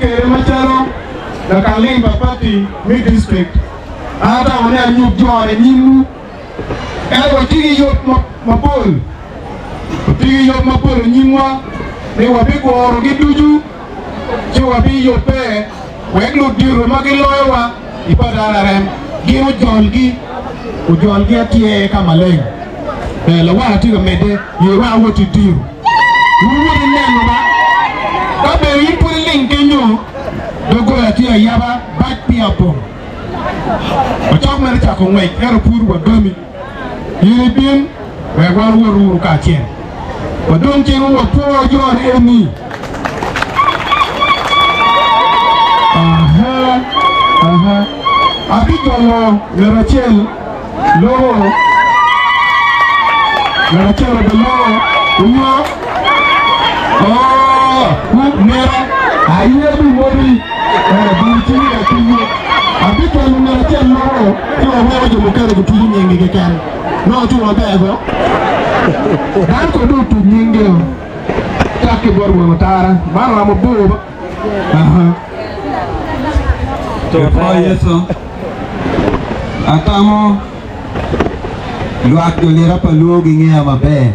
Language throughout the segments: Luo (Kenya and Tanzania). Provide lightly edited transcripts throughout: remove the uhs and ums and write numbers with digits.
kere machalo na kalimba party mi district ata wane anyuk jore nyimu ewa tigi yop mapol tigi yop mapol nyimwa ne wabi goro giduju che wabi yope weglu diru magiloewa ipadara rem gino ujolgi atie kamaleng la wa tiga mede yewa woti diru wuri neno ba kabe yipuri linkenyo dogo atia yaba back piapo ochok mere chako ngwek ero puru wa domi yiri bin wegwar wuru ka chien wadon chenu wa po jor emi abijolo lerachel lo lerachel belo uyo mera ayebu mori binti ya tuyo abijolo lerachel lo yo wojo mukere kutuyu nyenge kekan no tu wabego dan ko do tu nyenge take borwo mutara mara mo boba Kwa Yesu atamo luak jolera paluo gi ng'eya maber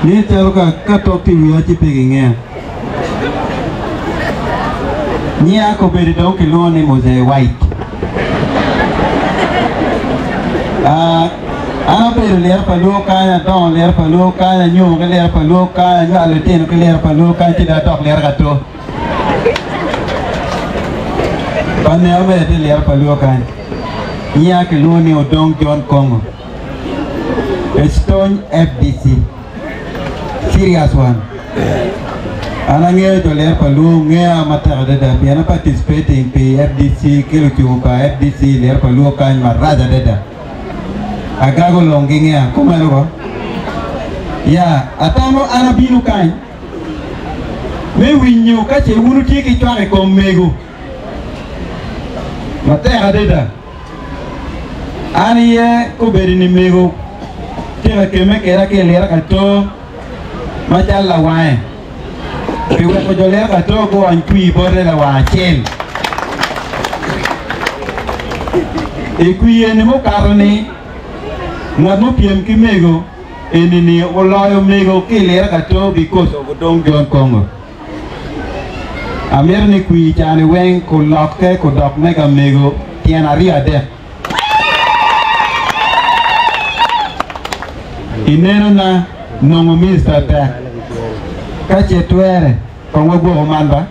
ni chalo ka tok tiwiya chipe gi ng'eya nyia ko bedi dong kiluo ni Mose White ano bedo ler paluo kanya don ler paluo kanya nyum ke ler paluo kanya nyalo tino ke ler paluo kanya tidak tok ler gato Pane abete ler paluo kan. Iya ke luni Odong John Kongo. Stone FDC. Serious one. Anangnya to ler paluo ngea mata dada biana participating pe FDC kilo chupa FDC ler paluo kan marada dada. Agago longi ngea kumano ko. Ya atamo anabinu kan. Me winyo kache unu tiki chware komego. Matera deda ani ye ko beri ni mego kera keme kera ke lera kato machala wae piwa ko jolera kato ko ankui bore la wa chen e kuye ni mo karni ngamo piem ki mego enini oloyo mego ke lera kato because of Odong John Kongo Amer ni kui chani weng ko lokte ko dok mega mego tiana ria de ineno na nongo minister ta kache tuere ko ngwo manba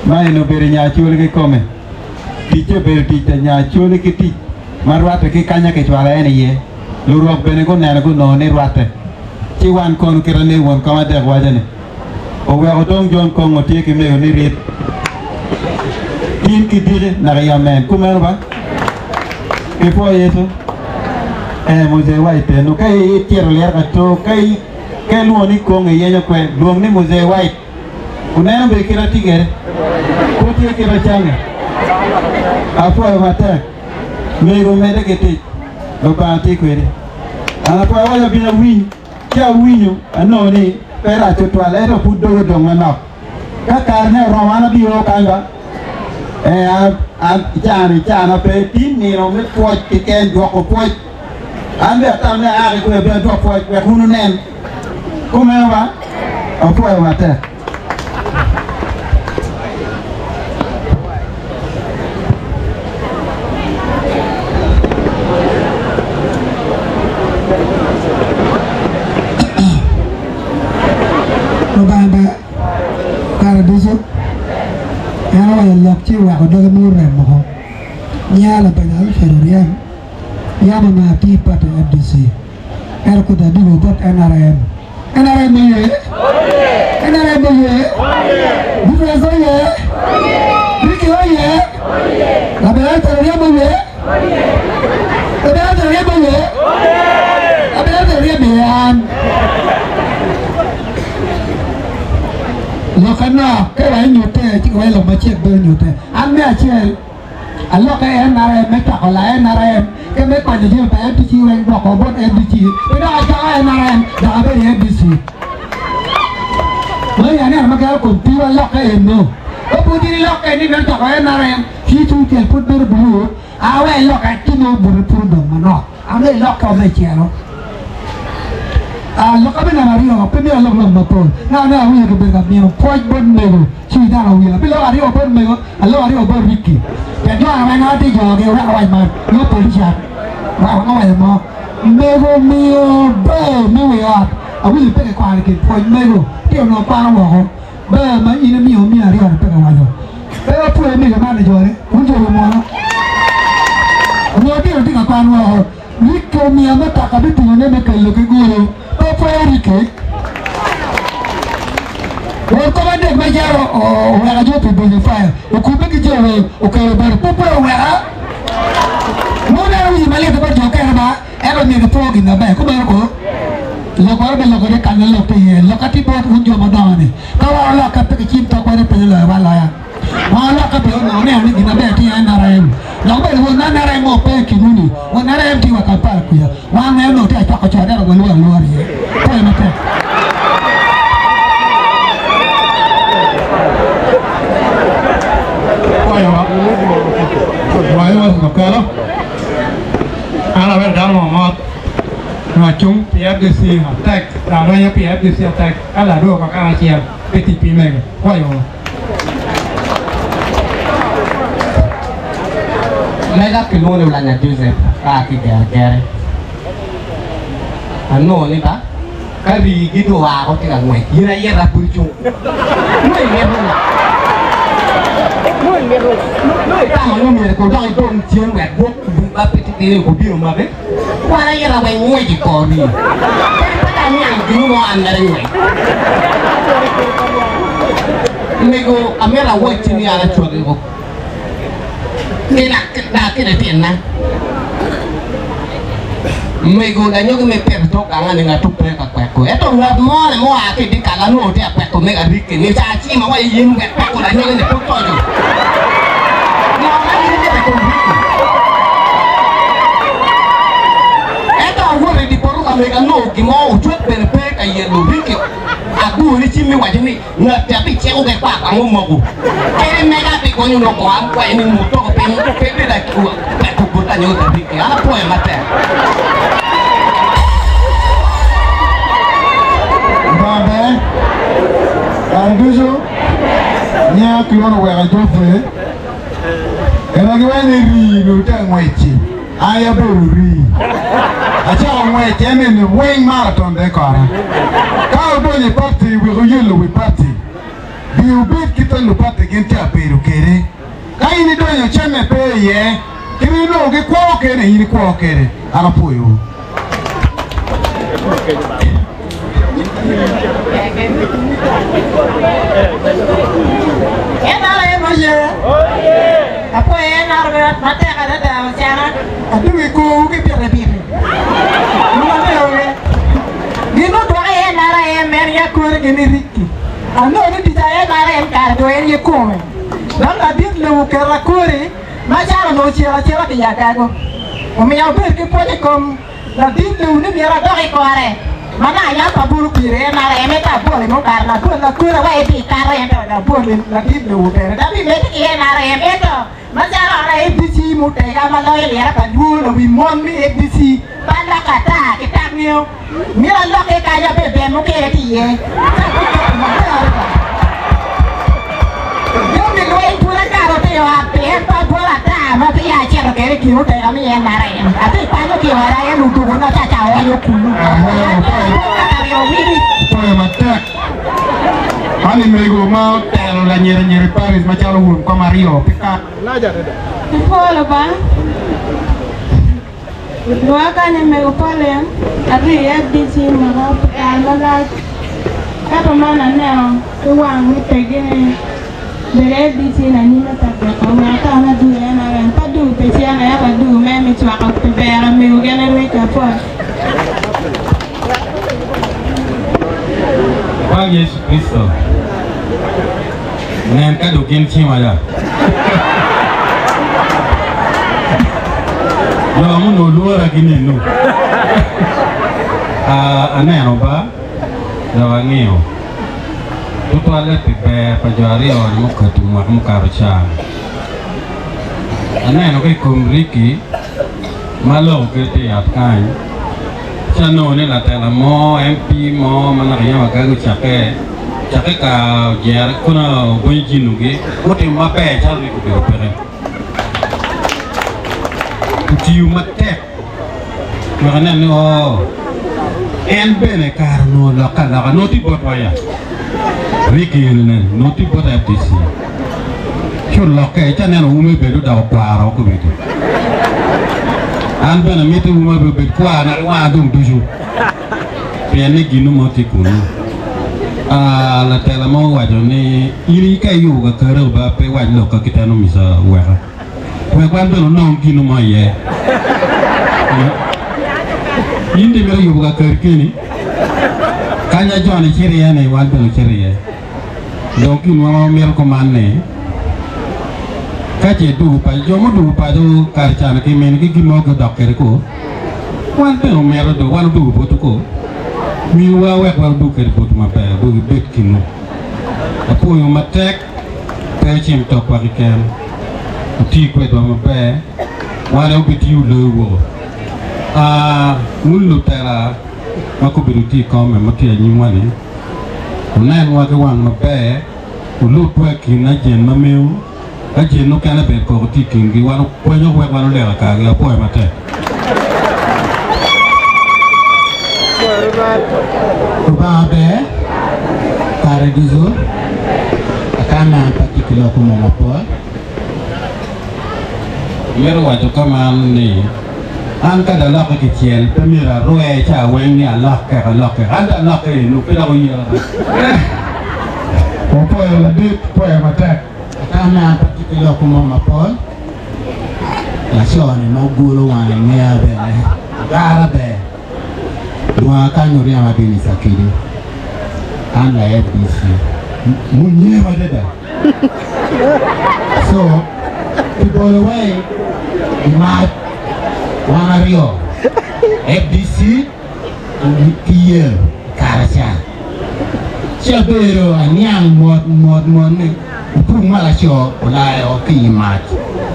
mai no beri nya chule ke kome tiche beri tiche nya chule ke ti marwate ke kanya ke chwala ene ye lurok bene ko nana ko no ne rwate ti wan kon kirane won kama de wajane Owe Odong John Kongo tiki me ni rit tin ki dire na ya men kumero ba ke po Yesu Mose White no kai tiero ler ka to kai ke luo ni Kongo yenyo kwe luong ni Mose White unena be kira tigere ko tie kira changa apo mata me go mede ke ti do ba ti kwere ana po wala bina win kia winyo anoni pera chotwala ero pudo do ngana ka karne romana biro kanga chana pe tin ni no me poch ke ken do ko poch ande tamne ari ko be do poch be hunu nen kuma ba apo mata Wa Odong Murem mo nyala banal ferorian yama na tipa to FDC er ko da dibo bot NRM ye NRM ye burezo ye riki ye la bela ferorian ye la bela ferorian ye la bela ferorian lo kana ke wa nyote ti ko lo ma che be nyote an me achel allo ka NRM me ta ko la NRM ke me pa je pa ti chi wen ko bot NDC pe da ka NRM da be NDC mo ya ne ma ka lo compiva lo che no o pudi lo che ni verto che NRM chi tu ti put per blu a we lo che ti no bur pur do ma no a me lo che me chiaro lo che me Mario per me lo ma poi no io che per mio poi bon nego ci da io per lo arrivo bon nego allora arrivo bon ricchi per no ma no ti giochi ora vai ma io policia ma no nego mio beh mio a will per qua che poi nego io non parlo beh ma in mio mi arriva per guaio però pure mi che manager un giorno mo no io dico qua no ricco mi amata capito non è che lo che guru o poi ricche o come de ma chiaro o la radio per bene fare o come che gioco o che per poi ora non è un male per giocare ma era mi che fuochi da beh come ero lo guarda lo che canna lo che lo che ti porta un giorno domani però lo che per cinta qua per la balla ma lo che per non è di beh ti NRM lo beh non NRM o per chi nuni o NRM ti va a fare qui ma non è no ti ha fatto cioè era quello allora poi ma te poi va no caro ala ver dar mo mà chúng PFDC attack là nó nhớ PFDC attack á là đua vào các chia PTP này quay rồi mấy cái kilo đều là nhà chơi cái kẻ anh nói đi ta cái gì cái đồ có thể là ngoài kia này ra bùi chung nuôi nghe luôn ta mà nuôi mình còn đang tôm chiên quẹt buốt ba PTP này có biết mà biết qua đây là ngoài ngoài chỉ có đi cái ta nhàng tiếng ngon là đây này cô à mấy là quay trên nhà là chuột đi cô cái này tiền nè mấy cô đã nhớ cái mấy bẹp thuốc cả ngày ngày chụp bẹp cả quẹt cô ấy tôi ngập mò này mò à cái đi cả là nổ thì quẹt cô mấy cái đi cái này cha chi mà quay yên quẹt cô đã nhớ cái này thuốc to rồi nó cái này phải cùng di poruk Amerika no kimo ucuat berpe kayak lu bikin aku ini cimi wajib nih nggak tapi cewek kayak pak kamu mau kayak mereka pikonya no koam kayak ini motor ke pepe dah kayak kubutan yang udah bikin apa yang mati babe anduzo nya kiwana wa jofe era kiwana ri no ta ngwechi aya boruri acha onwe kene ni wing marathon de kara ka odonye party we go yelo we party bi ubit kita lo party gente apero kere ka ini donye cheme pe ye kiri no ge kwa kere ini kwa kere ara poyo Apa yang nak mati ada dalam sana? Aduh iku ke pire-pire. Mana ya? Dino doa yang nara yang meria kore gini riki. Anu ini dijaya nara yang kardo yang ye kome. Dan adit lu kera kore, macam no cira-cira dia kago. Umi yang pergi poli kom, adit lu ni biar doa kore. Mana ya pabulu pire nara yang meta boleh mau karena kura wa epi kara yang dah boleh adit lu kera. Tapi meta yang nara yang meta Masalah orang FDC mutai kama loy lihat kan dulu lebih mon mi FDC pandang kata kita ngiu mila lo ke kaya bebe muke kiye yo mi lo yang pura karo te yo ape pa bola ta ma pe ya chero ke ki mutai kami yang narai ate pa yo ki wara ya lutu na cha cha yo kunu yo wiri poe matak ani mego ma telo la nyere Paris ma chalo wur ko Mario pika Polo ba? Doakan yang mego pole ari FDC mga pagkala kato mana neo uang mi pegene bere FDC na nina tapos ko mata na du na ran padu pesia na ya padu me mi chwa ka pebera mego gene we ka po Bang Yesus Kristo nen kado genchi maya yo amuno luara gini no aneno ba dawangeo tutu ale pipe pajari on mukatu mukarucha aneno ke kumriki malo ke te atkai chano ne la tela mo MP mo manariya wakagu chake ka jer kuna bonjinuge wote mape chalwi ko be opere tiu matek magana no en bene karno la noti botwaya riki ne noti bota FDC chul loke chane no ume bedu da kwaro ko bedu an bene mete ume bedu kwa na wa dum tuju pene ginu moti kunu la tela mo wajo ni iri ka yu ga karo ba pe wa lo ka kitano misa wa we kwando no ginu mo ye indi bere yu ga kar kini kanya joni chiriya ne wa do chiriya donc mo mer ko manne ka je du pa jomo du pa do kar chan ki men ki mo ko dokker ko wan pe mer do wan du bo ko mi wa we wa du ker bo ma pa bo bet kinu apo yo matek pe chim to pa ken ti ko do ma pa wa do biti u lo wo mulu tera mako biruti kome makia nyimwali unaen wake wan mabe ulu pweki na jen mameu ka jen no kana be ko ti kingi wanu kwenyo we wanu le ka ga poe mate babe kare dizo akana particular ko mo po mero wajo kama ni an ka da lok ke chiel pemira roe cha wen ni Allah ka lok an da lok nu pe la yi ko po la dit po mate kana particular ko mo po la shone no gulo wa ne ya be gara be wa ka nyori ama be ni sakiri an la FDC munye ma de da so to go away ma Wanario FDC kiye karasya chabero anyang mod ne puma sho ulai o kimat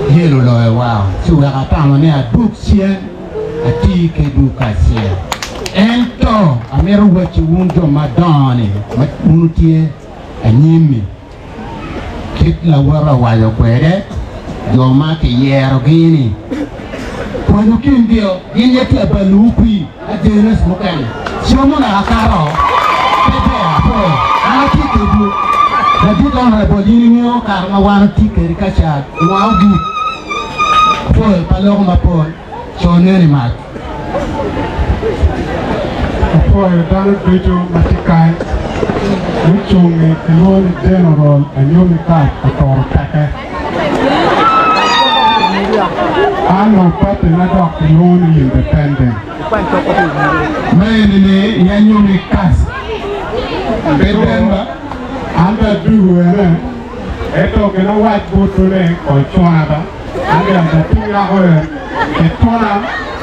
yelo lo wow suwa kapama ne aduk sien ati ke dukasia ento ameru wachi wundo madani munutie anyimi kitla wara wayo kwere yoma ke yero gini Wanu kindio yenye kia balukui ajenes mukani shomuna akaro pepe apo anaki kebu jadi don bolini nyo karma wana tikeri kacha waudu apo palok mapo shoneni mat apo dana bejo matikai muchungi eloni general anyomi ka ator kake ano pati na dok loni independent mayeni yanyomi kas bedemba anda dugu ene eto kena white boto le ko chona ba anda anda tinga hore etona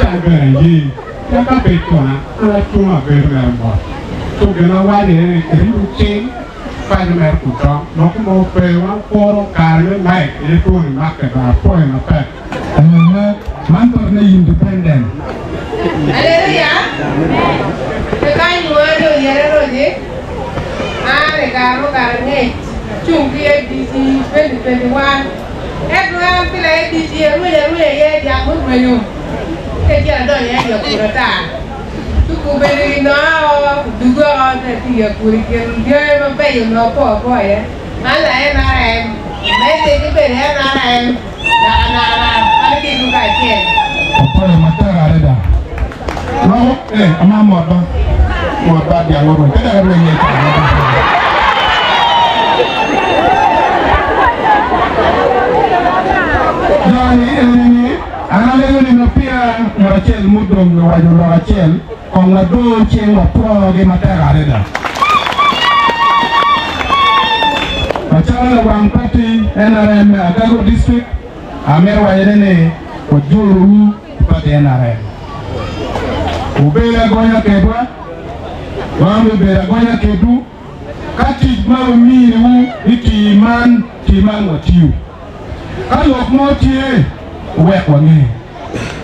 changere yi yaka betona ala tuma berga mo to kena white ene keribu ching fanya mer kuto no ko pe wa poro karne mai eto ni makka poe na pe mantor ne independent Hallelujah. Tekan yuado yero je. Are karo karne chungi FDC 2021. Everyone pila FDC ruye ye jamu menyu. Keja do ye yo kurata. Tuku beli no dugo on ti ya kuriken ye ma pe yo no po ye. Ala NRM. Me te ke be NRM. Na ala ki du ka che. Apa yang mata ada? Mau ama mau dia ngomong kita ada yang ini anak ini napia ngacel mudong ngawajul ngacel kong ngado ceng ngapro di mata ada. Macam orang parti NRM Agago district Amer wajene ojuru parti NRM. Ubela gonya kedua, wambe bela gonya kedu, kati mami wu itiman timan watiu kalok motie wek wange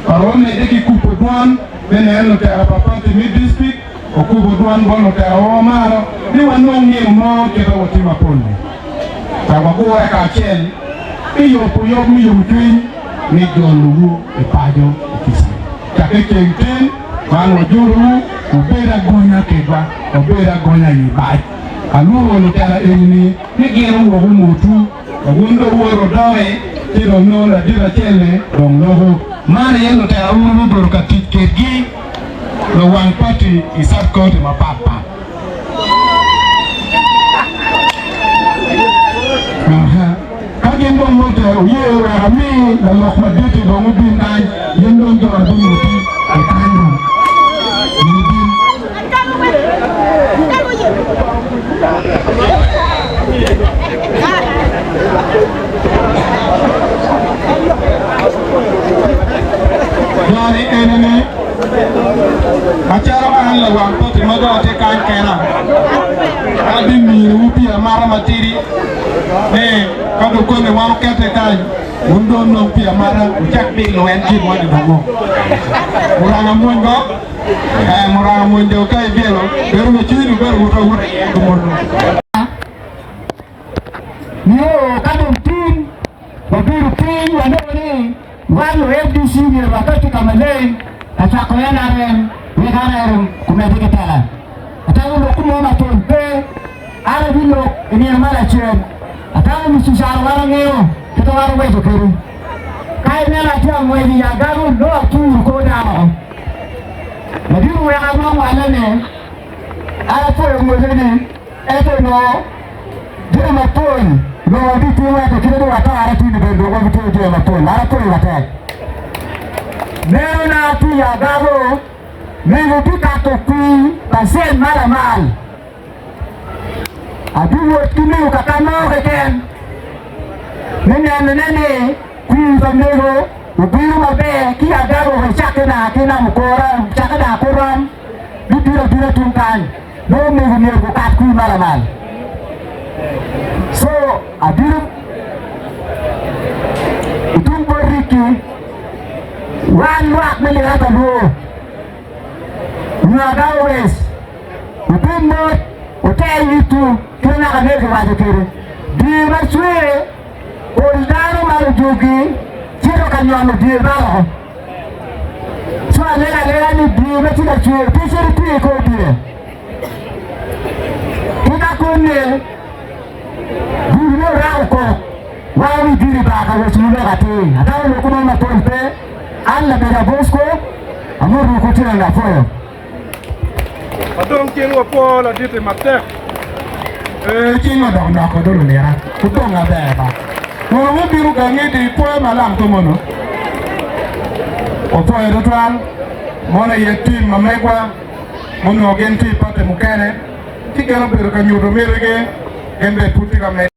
parone eki kupodwan beneno te apapante mi district okupodwan bono te awomaro ni wanongi mo keta watima ponde tawakuwa kachel iyopo yok mi yumtwin ni jolugu ipajo ikisi chake kengten mano juru ubera gonya keba ubera gonya yibai aluo lutela enini ni gero wogu mutu wundo woro dawe tiro no la dira chele dong logo mane yelo te awuru dor ka tikegi lo one party isat ko de mapapa kagendo moto ye wa mi la lokma dete do mu bindan yendo do adu mutu akano Jadi ini acara an la wan poti mago te kan kena adi mi upi amara matiri kado ko ne wan kete kan undo no pi amara chak bi lo en ji mo di dogo muranga mongo muranga monjo kai belo beru me chiru beru uto ure ko morno yo kado tin babiru tin wanoni wanu FDC ni wakati kama leo atako NRM ni NRM kumedika tala atawo lokumo na tonpe ara bilo ni mara chen atawo msishara wala ngeo kitawara wezo keru kai nela tia mwezi ya garu no tu ko dawo madiru ya mama wala ne ara to mwezi eto no dire maponi no bitu wako kidogo atara tu ni bendo kwa vitu dire maponi ara to wata Nero na tu ya gabo Mengo pika toku Pasen mala mal Aduwo kime ukakano keken Nene Kuiza mego Ubiru mabe Kia gabo Chake na kina mkora Chake na koram Bibira tungkan No mego kat kui mala mal So Aduwo Utumbo riki One rock mili hata bro Nyaga wes Upimbo Hotel yitu Kena kaneke wajukiri Di maswe Oridaro marujugi Chiro kanyono di maro Swa lela ni di Mechina chwe Pisiri tuye kodire Kika kune Gurino rauko Wawi diri baka Wesuluga kati Atawo lokuno matonpe alla bera bosco amuru kutira na foyo adong kien wa po la dite matek kinga dong na ko dulu lera kutonga beba woro mo biru gange di po malam to mono opo edo twan mona yetim mamegwa mono genti pate mukene kigero biru kanyudo merege embe puti ka